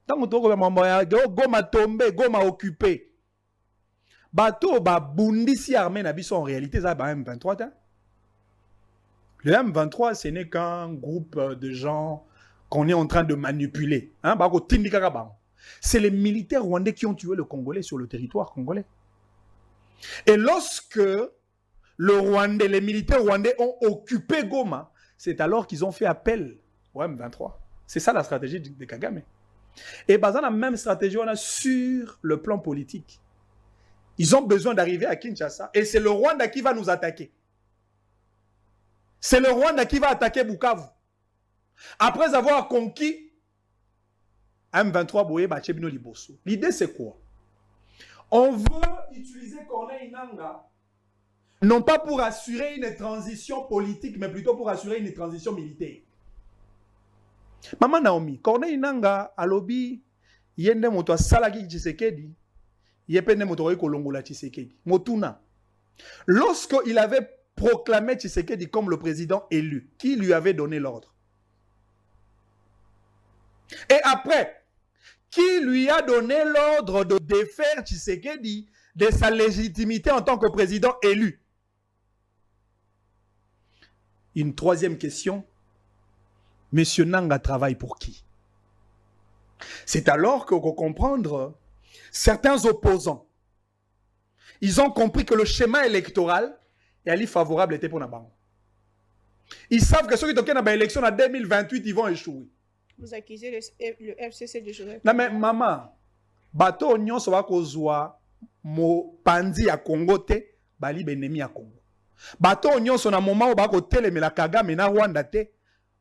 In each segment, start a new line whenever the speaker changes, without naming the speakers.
Tant que Goma tombé, Goma occupé. Bateau, Bundisi armée en réalité, ça M23. Le M23, ce n'est qu'un groupe de gens qu'on est en train de manipuler. C'est les militaires rwandais qui ont tué le Congolais sur le territoire congolais. Et lorsque les militaires rwandais ont occupé Goma, c'est alors qu'ils ont fait appel au M23. C'est ça la stratégie de Kagame. Et dans la même stratégie, on a sur le plan politique. Ils ont besoin d'arriver à Kinshasa et c'est le Rwanda qui va nous attaquer. C'est le Rwanda qui va attaquer Bukavu. Après avoir conquis M23 Boye Bachebino Liboso. L'idée c'est quoi? On veut utiliser Corneille Nangaa non pas pour assurer une transition politique, mais plutôt pour assurer une transition militaire. Maman Naomi, Corneille Nangaa alobi yende moto salagi Tshisekedi, yepende moto kolongola Tshisekedi. Motuna. Lorsqu'il avait proclamé Tshisekedi comme le président élu, qui lui avait donné l'ordre? Et après, qui lui a donné l'ordre de défaire Tshisekedi de sa légitimité en tant que président élu? Une troisième question. Monsieur Nangaa travaille pour qui? C'est alors qu'il faut comprendre certains opposants. Ils ont compris que le schéma électoral est favorable était pour Nabango. Ils savent que ceux qui ont une élection en 2028, ils vont échouer.
Vous accusez le FCC de jouer.
Non mais maman, bateau nyonso wa kozwa mo pandi ya Congo te, bali benemi ya Congo. Bateau nyonso na moment ba ko telemela Kagame na Rwanda te,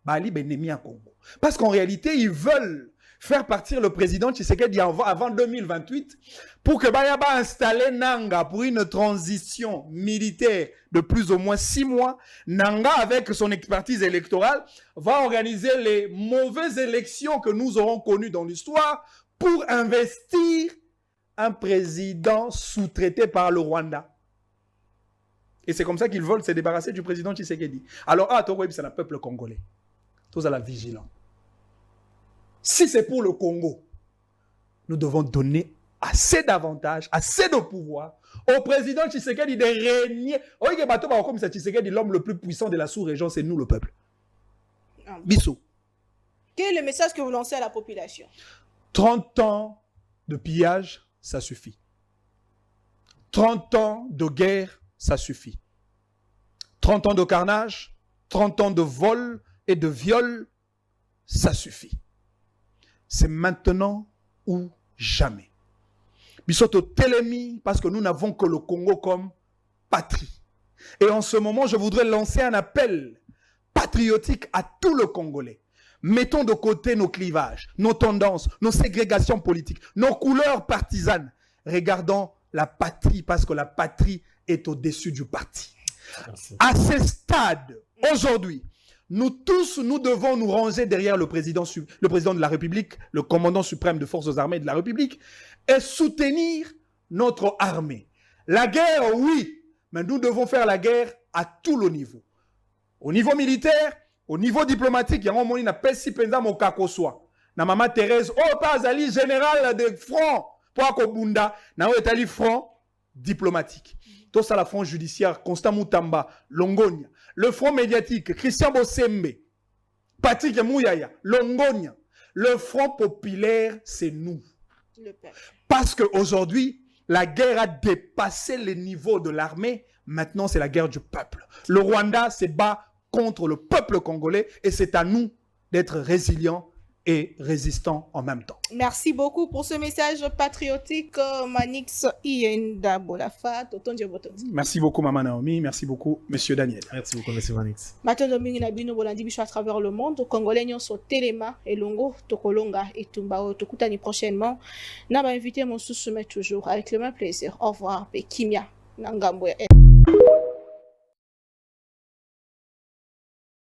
bali benemi ya Congo. Parce qu'en réalité, ils veulent faire partir le président Tshisekedi avant 2028 pour que Bayaba installe Nangaa pour une transition militaire de plus ou moins 6 mois. Nangaa, avec son expertise électorale, va organiser les mauvaises élections que nous aurons connues dans l'histoire pour investir un président sous-traité par le Rwanda. Et c'est comme ça qu'ils veulent se débarrasser du président Tshisekedi. Alors, c'est le peuple congolais. Tous à la vigilance. Si c'est pour le Congo, nous devons donner assez d'avantages, assez de pouvoir au président Tshisekedi de régner. Comme Tshisekedi, l'homme le plus puissant de la sous-région, c'est nous, le peuple. Bissou.
Quel est le message que vous lancez à la population?
30 ans de pillage, ça suffit. 30 ans de guerre, ça suffit. 30 ans de carnage, 30 ans de vol et de viol, ça suffit. C'est maintenant ou jamais. Bisoto Telemi, parce que nous n'avons que le Congo comme patrie. Et en ce moment, je voudrais lancer un appel patriotique à tout le Congolais. Mettons de côté nos clivages, nos tendances, nos ségrégations politiques, nos couleurs partisanes. Regardons la patrie, parce que la patrie est au-dessus du parti. Merci. À ce stade, aujourd'hui, nous tous, nous devons nous ranger derrière le président de la République, le commandant suprême des forces armées de la République, et soutenir notre armée. La guerre, oui, mais nous devons faire la guerre à tout le niveau. Au niveau militaire, au niveau diplomatique, il y a un moment où il n'a pas si pendant mon kakoswa. Na maman Thérèse, oh, pas Ali, général de front, pour Akobunda, na Etali front diplomatique. Tout ça, la front judiciaire, Constant Moutamba, Longonia. Le front médiatique, Christian Bossembe, Patrick Mouyaya, Longonia. Le front populaire, c'est nous. Parce qu'aujourd'hui, la guerre a dépassé les niveaux de l'armée. Maintenant, c'est la guerre du peuple. Le Rwanda se bat contre le peuple congolais et c'est à nous d'être résilients et résistants en même temps.
Merci beaucoup pour ce message patriotique, Manix Ienda Bolafa.
Merci beaucoup, Maman Naomi. Merci beaucoup, Monsieur Daniel.
Merci beaucoup, Monsieur Manix.
Maintenant, à travers le monde, Congolais sont Téléma et Longo, Tokolonga et Tumbao. Tokutani prochainement. N'a pas invité mon sous-sommet toujours avec le même plaisir. Au revoir, Kimia Nangambo.